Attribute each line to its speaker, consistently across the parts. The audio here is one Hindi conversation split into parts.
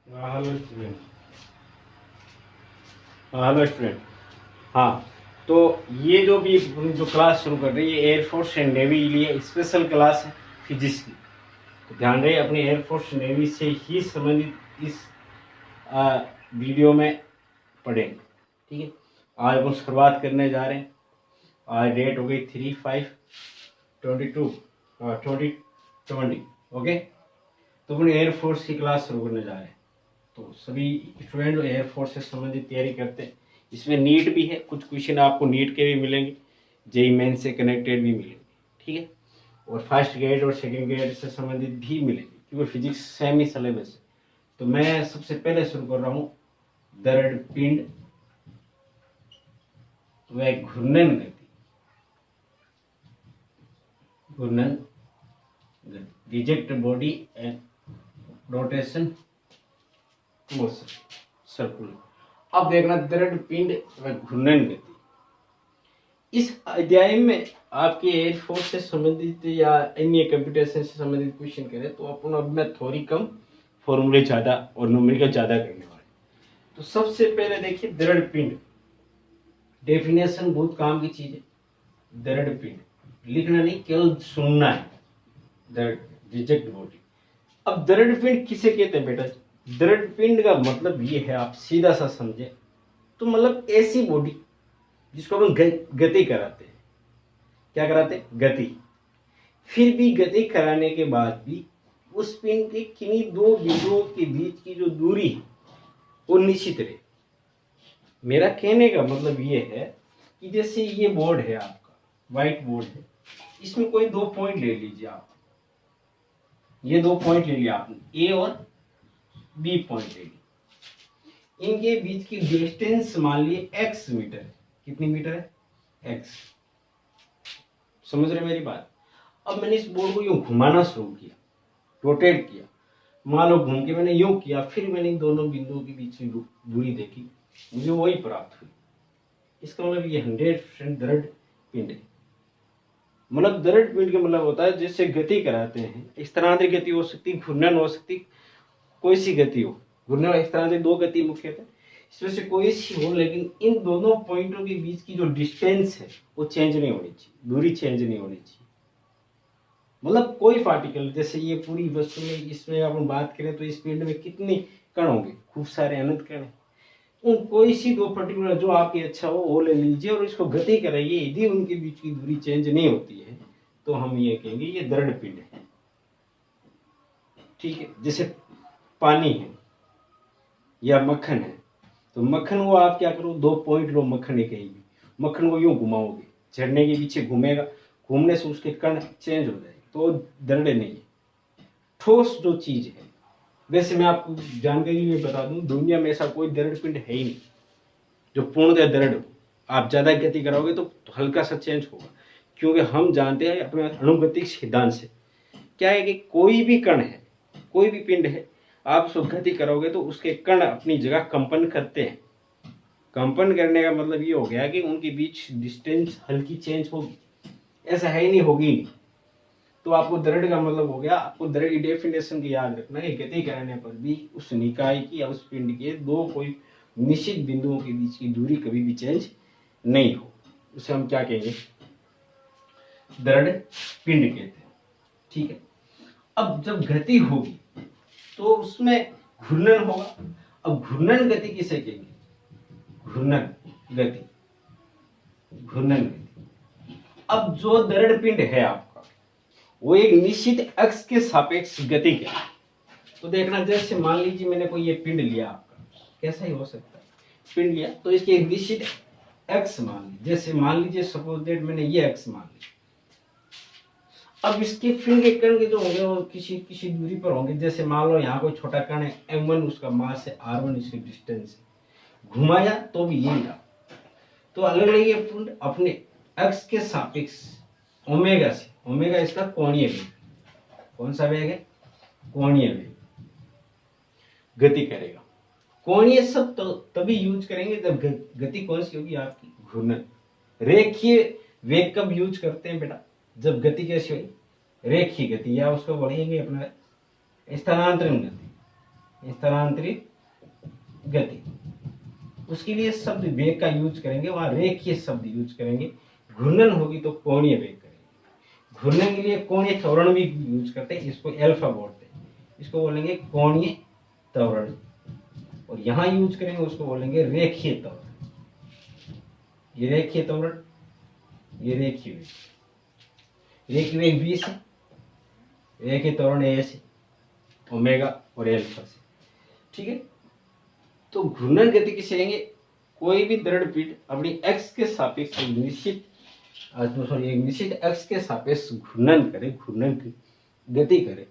Speaker 1: Hello student. Hello student. हाँ, तो ये जो भी जो क्लास शुरू कर रही है एयरफोर्स एंड नेवी के लिए स्पेशल क्लास है फिजिक्स की। तो ध्यान रहे अपने एयरफोर्स नेवी से ही संबंधित इस वीडियो में पढ़ेंगे। ठीक है, आज हम शुरुआत करने जा रहे हैं। आज डेट हो गई 3/5/22/2020। ओके, तो अपने एयरफोर्स की क्लास शुरू करने जा रहे हैं। तो सभी स्टूडेंट एयरफोर्स से संबंधित तैयारी करते हैं। इसमें नीट भी है, कुछ क्वेश्चन आपको नीट के भी मिलेंगे, जेई मेन से कनेक्टेड भी मिलेंगे। ठीक है, और फर्स्ट ग्रेड और सेकंड ग्रेड से संबंधित भी मिलेंगे, क्योंकि फिजिक्स सेम ही सिलेबस है। तो मैं सबसे पहले शुरू कर रहा हूँ दरड़ पिंड व घूर्णन गति। घूर्णन गति, reject body and rotation circular. अब देखना दरड़ पिंड व घूर्णन गति। इस अध्याय में आपके एयरफोर्स से संबंधित या अन्य कंप्यूटर साइंस से संबंधित क्वेश्चन करें तो अपन अब मैं थोड़ी कम, फॉर्मूले ज्यादा और न्यूमेरिकल ज्यादा करने वाले। तो सबसे पहले देखिए दरड़ पिंड। डेफिनेशन बहुत काम की चीज है। दरड़ पिंड लिखना नहीं, केवल सुनना है। दरड़ रिजेक्ट बॉडी। अब दरड़ पिंड किसे कहते हैं बेटा? दरड़ पिंड का मतलब ये है, आप सीधा सा समझे तो मतलब ऐसी बॉडी जिसको अपन गति कराते हैं। क्या कराते हैं? गति। फिर भी गति कराने के बाद भी उस पिंड के किन्हीं दो बिंदुओं के बीच की जो दूरी है वो निश्चित रहे। मेरा कहने का मतलब ये है कि जैसे ये बोर्ड है आपका, व्हाइट बोर्ड है, इसमें कोई दो पॉइंट ले लीजिए आप। ये दो पॉइंट ले लिया आपने, ए और बी पॉइंट ले लिया। इनके बीच की डिस्टेंस मान लिए x मीटर है। कितनी मीटर है? x। समझ रहे मेरी बात? अब मैंने इस बोर्ड को यूं घुमाना शुरू किया, रोटेट किया। मान लो घूम के मैंने यूं किया, फिर मैंने इन दोनों बिंदुओं के बीच की दूरी देखी, मुझे वही प्राप्त हुई। इसका मतलब ये 100% दरड़ पिंड है। मतलब दरड़ पिंड का मतलब होता है जिससे गति कराते हैं। स्थानांतरित गति हो सकती, घूर्णन हो सकती, कोई सी गति हो। घूर्णन और स्थानांतरित दो गति मुख्य है, इसमें से कोई सी हो, लेकिन इन दोनों पॉइंटों के बीच की जो डिस्टेंस है वो चेंज नहीं होनी चाहिए, दूरी चेंज नहीं होनी चाहिए। मतलब कोई पार्टिकल, जैसे ये पूरी वस्तु में, इसमें अपन बात करें तो इस पिंड में कितने कण होंगे? खूब सारे अनंत कण हैं। उन कोई सी दो पर्टिकुलर जो आपकी अच्छा हो वो ले लीजिए और इसको गति कराइए। यदि उनके बीच की दूरी चेंज नहीं होती है तो हम ये कहेंगे ये दरड़ पिंड है। ठीक है, जैसे पानी है या मक्खन है, तो मक्खन को आप क्या करो, दो पॉइंट लो मक्खन है कहीं भी, मक्खन को यूं घुमाओगे, झरने के पीछे घूमेगा, घूमने से उसके कण चेंज हो जाएंगे, तो दरड़े नहीं है, ठोस जो चीज है। वैसे मैं आपको जानकारी में बता दूं, दुनिया में ऐसा कोई दरड़ पिंड है ही नहीं जो पूर्णतः दरड़ हो। आप ज्यादा गति कराओगे तो हल्का सा चेंज होगा, क्योंकि हम जानते हैं अपने अणुगतिक सिद्धांत से क्या है कि कोई भी कण है, कोई भी पिंड है, आप उसको गति करोगे तो उसके कण अपनी जगह कंपन करते हैं। कंपन करने का मतलब ये हो गया कि उनके बीच डिस्टेंस हल्की चेंज होगी, ऐसा है ही नहीं, होगी नहीं। तो आपको दरड़ का मतलब हो गया, आपको दरड़ की डेफिनेशन की याद रखना है, गति कराने पर भी उस निकाय की या उस पिंड के दो कोई निश्चित बिंदुओं के बीच की दूरी कभी भी चेंज नहीं हो, उसे हम क्या कहेंगे? दरड़ पिंड कहते हैं। ठीक है, अब जब गति होगी तो उसमें घूर्णन होगा। अब घूर्णन गति किसे कहेंगे? घूर्णन गति, घूर्णन गति। अब जो दरड़ पिंड है आपका, वो एक निश्चित अक्ष के सापेक्ष गति के। तो देखना, जैसे मान लीजिए मैंने कोई ये पिंड लिया आपका, कैसा ही हो सकता है, पिंड लिया तो इसके एक निश्चित अक्ष मान लीजिए, जैसे मान लीजिए सपोज दैट मैंने ये अक्ष मान लिया। अब इसके पिंड के कण के जो होंगे वो किसी किसी दूरी पर होंगे। जैसे मान लो यहाँ कोई छोटा कण है m1, उसका मास है r1, इसकी डिस्टेंस है, घुमाया तो भी यही रहा। तो अलग अलग ये पिंड अपने अक्ष के सापेक्ष ओमेगा से, ओमेगा इसका कोणीय वेग, कौन सा वेग है? कोणीय वेग, गति करेगा। कोणीय शब्द तो तभी यूज करेंगे जब गति कौन सी होगी? आपकी घूर्णन। रेखीय वेग कब यूज करते हैं बेटा? जब गति कैसी होगी? रेखीय गति, या उसको बढ़ेंगे अपना स्थानांतरण गति। स्थानांतरित गति। उसके लिए शब्द वेग का यूज करेंगे, वहां रेखीय शब्द यूज करेंगे। घूर्णन होगी तो कोणीय वेग करेंगे। घूर्णन के लिए कोणीय त्वरण भी यूज करते हैं, इसको एल्फा बोलते हैं, इसको बोलेंगे कोणीय त्वरण। और यहां यूज करेंगे उसको बोलेंगे रेखीय त्वरण। ये रेखीय त्वरण, ये रेखीय वेग। रेखीय वेग v से, रेखीय त्वरण a से, ओमेगा और एल्फा से। ठीक है, तो घूर्णन गति किसे कहेंगे? कोई भी दृढ़ पीठ अपनी x के सापेक्ष एक निश्चित x के सापेक्ष घूर्णन करे, घूर्णन की गति करे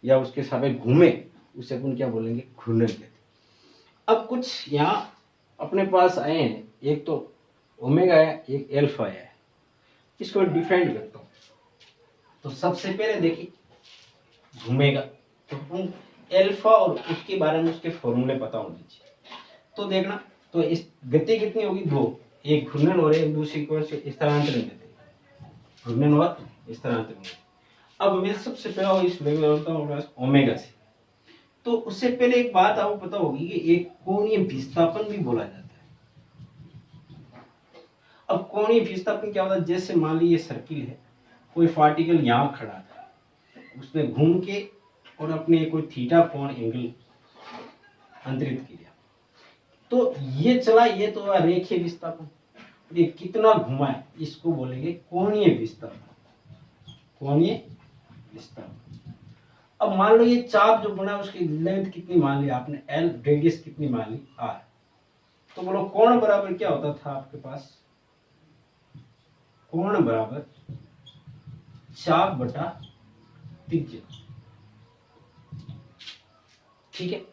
Speaker 1: या उसके सापेक्ष घूमे, उसे अपन क्या बोलेंगे? घूर्णन गति। अब कुछ यहाँ अपने पास आए हैं, एक तो ओमेगा है, एक एल्फा है, इसको डिफाइन करता हूँ। तो सबसे पहले देखिए घूमेगा, तो एल्फा और उसके बारे में उसके फॉर्मूले पता होने चाहिए। तो देखना, तो इस गति कितनी होगी? दो, एक घूर्णन और एक दूसरी को स्थानांतरण गति, घूर्णन और स्थानांतरण। अब मैं सबसे पहले इस ओमेगा से, तो उससे पहले एक बात आपको पता होगी कि एक कोणीय विस्थापन भी बोला जाता है। अब कोणीय विस्थापन क्या होता है? जैसे मान लीजिए सर्किल है, कोई पार्टिकल यहाँ खड़ा था, उसने घूम के और अपने कोई थीटा कोण एंगल अंतरित किया, तो ये चला, ये तो रेखीय विस्थापन। ये कितना घुमा है, इसको बोलेंगे कोणीय विस्थापन, कोणीय विस्थापन। अब मान लो ये चाप जो बना उसकी लेंथ कितनी मान ली आपने, एल, रेडियस कितनी मान ली, आर। तो बोलो कोण बराबर क्या होता था आपके पास? कोण बराबर चाप बटा त्रिज्या। ठीक है,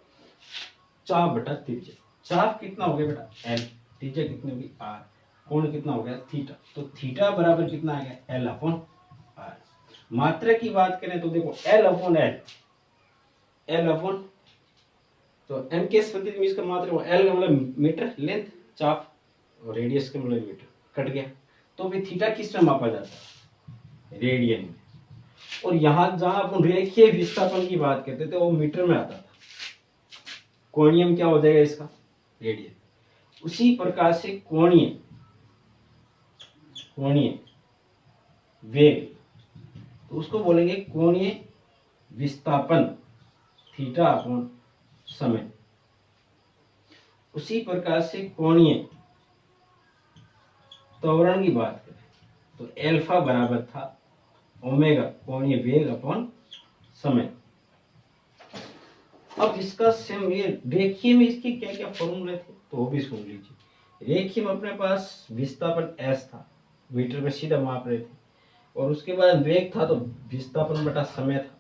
Speaker 1: चाप बटा त्रिज्या। चाप कितना हो गया बेटा? एल, त्रिज्या कितनी होगी? आर, कोण कितना हो गया? थीटा। तो थीटा बराबर कितना आ गया? L upon R. मात्रा की बात करें तो देखो L upon L, L upon, तो एम के संबंधित में इसका मात्रा, एल का मतलब मीटर लेंथ, चाप, और रेडियस का मतलब मीटर, कट गया। तो भी थीटा किस में मापा जाता है? रेडियन में। और यहां जहां अपन रेखीय विस्थापन की बात करते थे वो मीटर में आता था, कोणीय क्या हो जाएगा इसका? रेडियन। उसी प्रकार से कोणीय वेग, तो उसको बोलेंगे कोणीय विस्थापन, थीटा अपॉन समय। उसी प्रकार से कोणीय त्वरण की बात करें तो एल्फा बराबर था ओमेगा कोणीय वेग अपॉन समय। अब इसका सेम ये रेखीय में इसके क्या क्या फॉर्मूले थे तो वो भी सुन लीजिए। रेखीय में अपने पास विस्थापन s था, मीटर में सीधा माप रहे थे, और उसके बाद वेग था तो विस्थापन बटा समय था,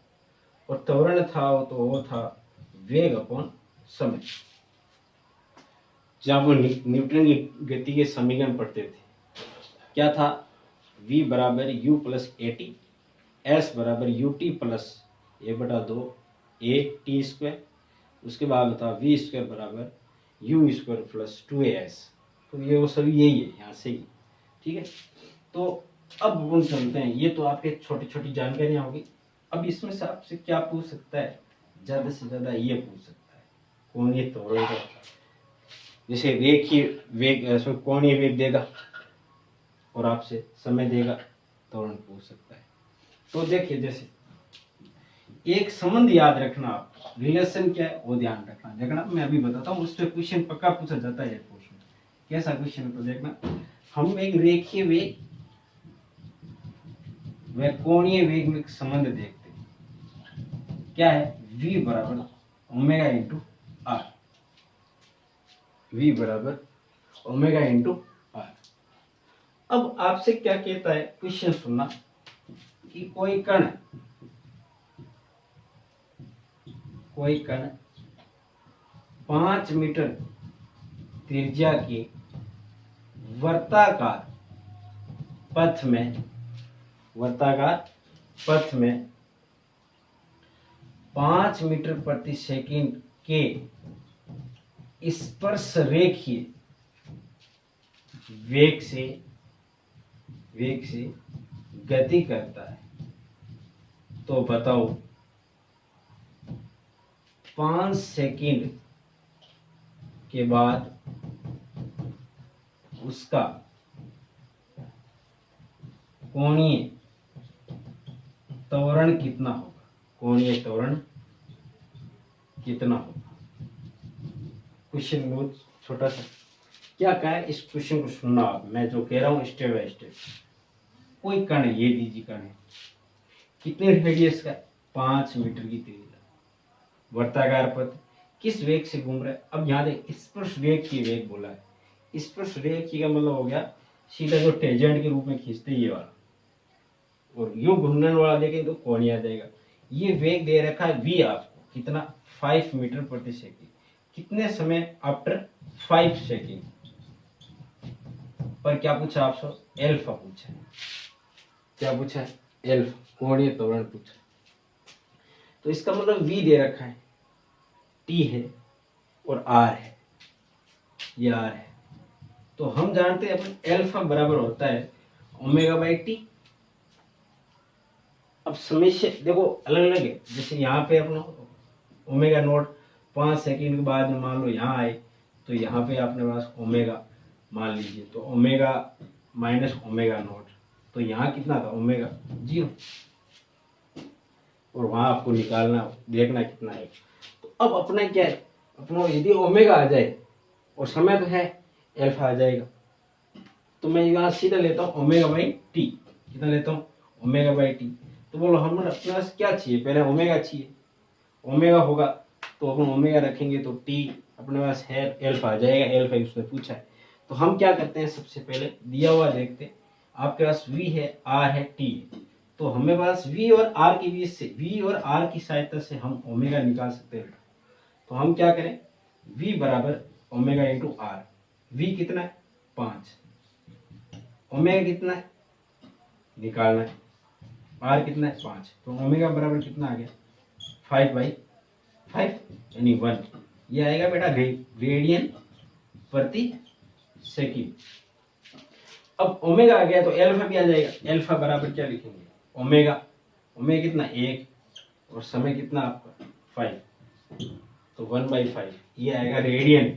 Speaker 1: और त्वरण था तो वो था वेग अपॉन समय। जब वो न्यूटन की गति के समीकरण पढ़ते थे क्या था? v बराबर u plus A T, S बराबर यू टी प्लस ए बटा दो ए टी स्क्वायर, उसके बाद था वी स्क्वायर बराबर यू स्क्वायर प्लस 2as। तो ये वो सभी यही है यहाँ से ही। ठीक है, तो अब हम चलते हैं, ये तो आपके छोटी छोटी जानकारियां होगी। अब इसमें से आपसे क्या पूछ सकता है? ज्यादा से ज्यादा ये पूछ सकता है कोणीय त्वरण का, जैसे रेखीय वेग, कोणीय वेग देगा और आपसे समय देगा, त्वरण पूछ सकता है। तो देखिए, जैसे एक संबंध याद रखना, आप रिलेशन क्या है वो ध्यान रखना। देखना मैं अभी बताता हूँ, उस पर क्वेश्चन पक्का पूछा जाता है। क्वेश्चन कैसा क्वेश्चन है तो देखना, हम एक रेखीय वेग व कोणीय वेग में संबंध देखते हैं। क्या है? v बराबर ओमेगा इंटू आर, v बराबर ओमेगा इंटू आर। अब आपसे क्या कहता है क्वेश्चन सुनना, कि कोई कण 5 मीटर त्रिज्या के वर्ताकार पथ में 5 मीटर प्रति सेकंड के स्पर्श रेखीय वेग से गति करता है, तो बताओ 5 सेकंड के बाद उसका कोणीय त्वरण कितना होगा, कोणीय त्वरण कितना होगा। क्वेश्चन बहुत छोटा सा, क्या कहा है इस क्वेश्चन को सुनना आप, मैं जो कह रहा हूँ स्टेप बाय स्टेप। कोई कण है, ये दीजिए कण है, कितने रेडियस का, 5 मीटर की तेजी, वर्ताकार पथ, किस वेग से घूम रहा है। अब यहाँ देख स्पर्श वेग की वेग बोला है, स्पर्श वेग की का मतलब हो गया सीधा जो टेंजेंट के रूप में खींचते ये वाला, और यूं घूमने वाला देखें तो कोणीय आ जाएगा। ये वेग दे रखा है v आपको कितना, 5 मीटर प्रति सेकंड, कितने समय, आफ्टर 5 सेकंड। पर क्या पूछा आपसे, एल्फा पूछा है, क्या पूछा है, एल्फा, कोणीय त्वरण पूछा है। तो इसका मतलब v दे रखा है, t है और r है, ये r है। तो हम जानते हैं अपन एल्फा बराबर होता है ओमेगा बाई टी। अब समय से देखो अलग अलग है, जैसे यहाँ पे अपना ओमेगा नोट 5 सेकंड के बाद में मान लो यहाँ आए, तो यहाँ पे अपने पास ओमेगा मान लीजिए, तो ओमेगा माइनस ओमेगा नोट, तो यहाँ कितना था, ओमेगा 0, और वहां आपको निकालना देखना कितना है। तो अब अपना क्या है, अपना यदि ओमेगा आ जाए और समय तो है एल्फा आ जाएगा, तो मैं यहाँ सीधा लेता हूँ ओमेगा बाई टी, कितना लेता हूँ, ओमेगा बाई टी। तो बोलो हम अपने पास क्या चाहिए, पहले ओमेगा चाहिए, ओमेगा होगा तो अपन ओमेगा रखेंगे तो टी अपने पास है, एल्फा आ जाएगा, एल्फा उसने पूछा है। तो हम क्या करते हैं, सबसे पहले दिया हुआ देखते हैं, आपके पास v है, r है, t है, तो हमें पास v और r के बीच से, v और r की सहायता से हम ओमेगा निकाल सकते हैं। तो हम क्या करें, v बराबर ओमेगा इंटू आर, v कितना है 5, ओमेगा कितना है निकालना है, r कितना है 5, तो ओमेगा बराबर कितना आ गया 5/5 यानी 1, ये आएगा बेटा रेडियन प्रति सेकंड। अब ओमेगा आ गया तो एल्फा भी आ जाएगा, एल्फा बराबर क्या लिखेंगे, ओमेगा, ओमेगा कितना 1 और समय कितना आपका 5, तो 1/5, ये आएगा रेडियन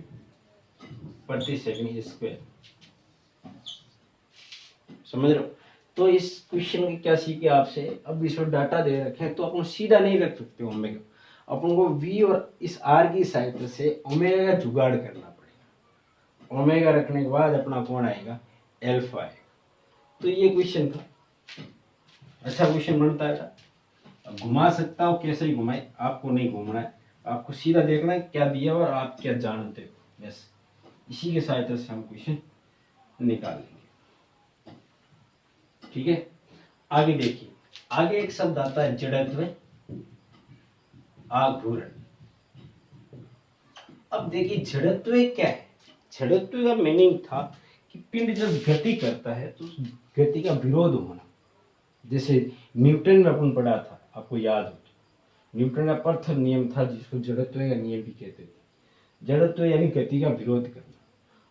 Speaker 1: प्रति सेकंड स्क्वायर। समझ रहे हो। तो इस क्वेश्चन में क्या सीखे आपसे, अब इसमें डाटा दे रखे हैं तो अपन सीधा नहीं रख सकते ओमेगा, अपन को v और इस r की सहायता से ओमेगा का जुगाड़ करना पड़ेगा। ओमेगा रखने के बाद अपना कौन आएगा, एल्फा आएगा। तो ये क्वेश्चन था, अच्छा क्वेश्चन बनता है। घुमा सकता हूँ, कैसे ही घुमाए, आपको नहीं घूमना है, आपको सीधा देखना है क्या दिया और आप क्या जानते हो, बस इसी की सहायता से हम क्वेश्चन निकाल लेंगे। ठीक है, आगे देखिए, आगे एक शब्द आता है जड़त्व आघूर्ण। अब देखिए जड़त्व क्या है, जड़त्व का मीनिंग था कि पिंड जब गति करता है तो उस गति का विरोध होना। जैसे न्यूटन में अपन पढ़ा था, आपको याद हो तो, न्यूटन का प्रथम नियम था जिसको जड़त्व का नियम भी कहते थे। जड़त्व यानी गति का विरोध करना।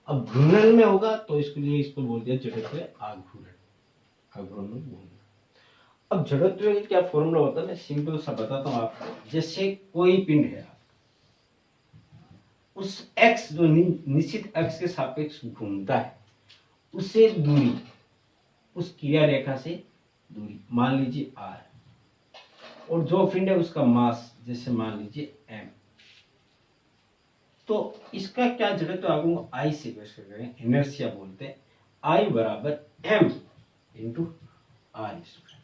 Speaker 1: अब घूर्णन में होगा तो इसके लिए इसको बोल दिया जड़त्व आघूर्ण, आघूर्ण घूमना। अब जड़त्व का क्या फॉर्मूला होता है, मैं सिंपल सा बताता हूँ आपको। जैसे कोई पिंड है, उस x जो निश्चित x के सापेक्ष घूमता है, उससे दूरी, उस क्रिया रेखा से दूरी मान लीजिए r, और जो पिंड है उसका मास जैसे मान लीजिए m, तो इसका क्या जड़त्व आगूंगा I से कैसे करें, इनर्शिया बोलते हैं, I बराबर m इंटू r स्क्वायर।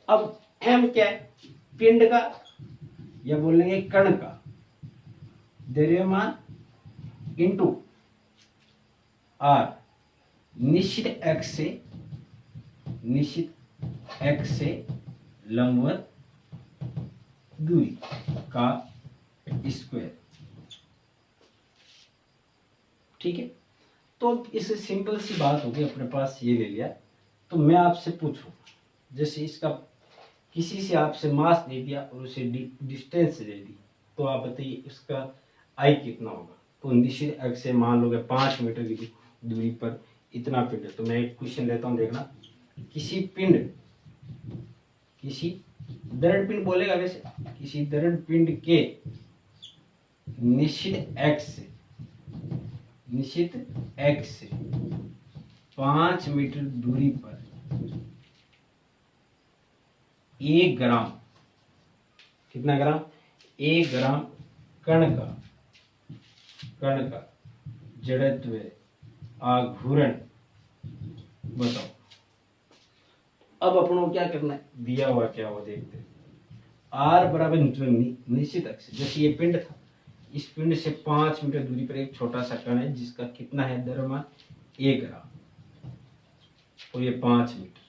Speaker 1: अब m क्या है, पिंड का या बोलेंगे कण का द्रव्यमान इंटू r, निश्चित x से लंबवत दूरी का स्क्वायर। ठीक है, तो इससे सिंपल सी बात होगी, अपने पास ये ले लिया। तो मैं आपसे पूछूं, जैसे इसका किसी से आपसे मास दे दिया और उसे डिस्टेंस दे दी, तो आप बताइए इसका आई कितना होगा। तो निश्चित x से मान लोगे 5 मीटर की दूरी पर इतना पिंड है। तो मैं एक क्वेश्चन लेता हूं, देखना, किसी पिंड किसी दृढ़ पिंड बोलेगा वैसे, किसी दृढ़ पिंड के निश्चित एक्स से 5 मीटर दूरी पर 1 ग्राम, कितना ग्राम, 1 ग्राम कण का जड़त्व आघूर्ण बताओ। अब अपन को क्या करना है, दिया हुआ क्या हुआ देखते हैं। आर बराबर निश्चित अक्ष, जैसे ये पिंड था, इस पिंड से 5 मीटर दूरी पर एक छोटा सा कण है जिसका कितना है द्रव्यमान 1 ग्राम, और ये 5 मीटर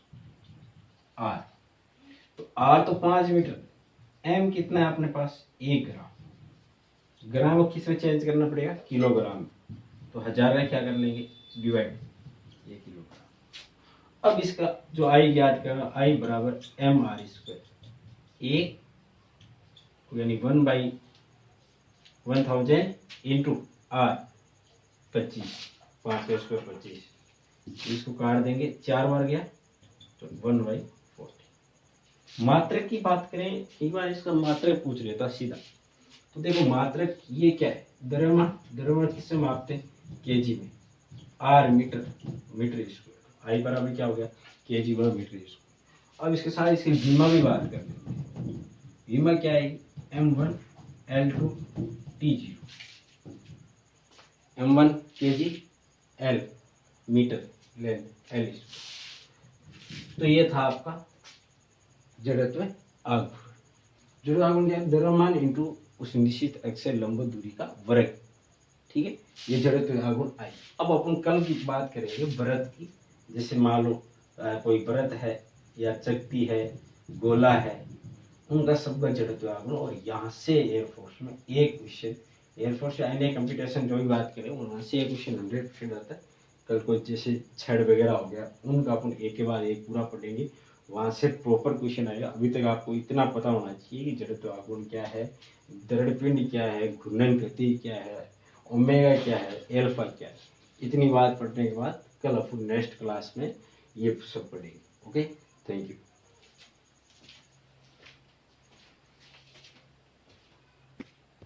Speaker 1: आर, तो आर तो 5 मीटर, एम कितना है अपने पास 1 ग्राम, ग्राम को किस में चेंज करना पड़ेगा, किलोग्राम, तो 1000 का क्या कर लेंगे डिवाइड, ये किलोग्राम। अब इसका जो आई ज्ञात करना, आई बराबर एम आर स्क्वायर, ए यानी 1/1000 इंटू आर 25, 5 का स्क्वायर 25, इसको काट देंगे, 4 बार गया तो 1/40। मात्रक की बात करें, एक बार इसका मात्रक पूछ लेता सीधा, तो देखो मात्रक ये क्या है, द्रव्यमान किससे मापते हैं, केजी में, आर मीटर स्क्वायर, आई बराबर क्या हो गया केजी बराबर मीटर स्क्वायर। अब इसके साथ इसकी विमा भी बात कर लेते हैं, विमा क्या है m1 L2 T0, m1 kg L metre length L square. तो ये था आपका जड़त्व आघूर्ण, द्रव्यमान इंटू उस निश्चित अक्ष से लंब दूरी का वर्ग, ठीक है, ये जड़त्व आघूर्ण आई। अब अपन कल की बात करेंगे वृत्त की, जैसे मान लो कोई वृत्त है या चक्ति है, गोला है, उनका सबका जड़त्व आघूर्ण। और यहाँ से एयरफोर्स में एक क्वेश्चन, एयरफोर्स या अन्य कंप्यूटेशन जो भी बात करें वहाँ से एक क्वेश्चन 100% आता है। कल को जैसे छड़ वगैरह हो गया, उनका अपन एक के बाद एक पूरा पढ़ेंगे, वहाँ से प्रॉपर क्वेश्चन आएगा। अभी तक आपको इतना पता होना चाहिए कि जड़त्व आघूर्ण क्या है, दृढ़ पिंड क्या है, घूर्णन गति क्या है, ओमेगा क्या है, एल्फा क्या है। इतनी बात पढ़ने के बाद कल अपन नेक्स्ट क्लास में ये सब पढ़ेंगे। Okay, thank you.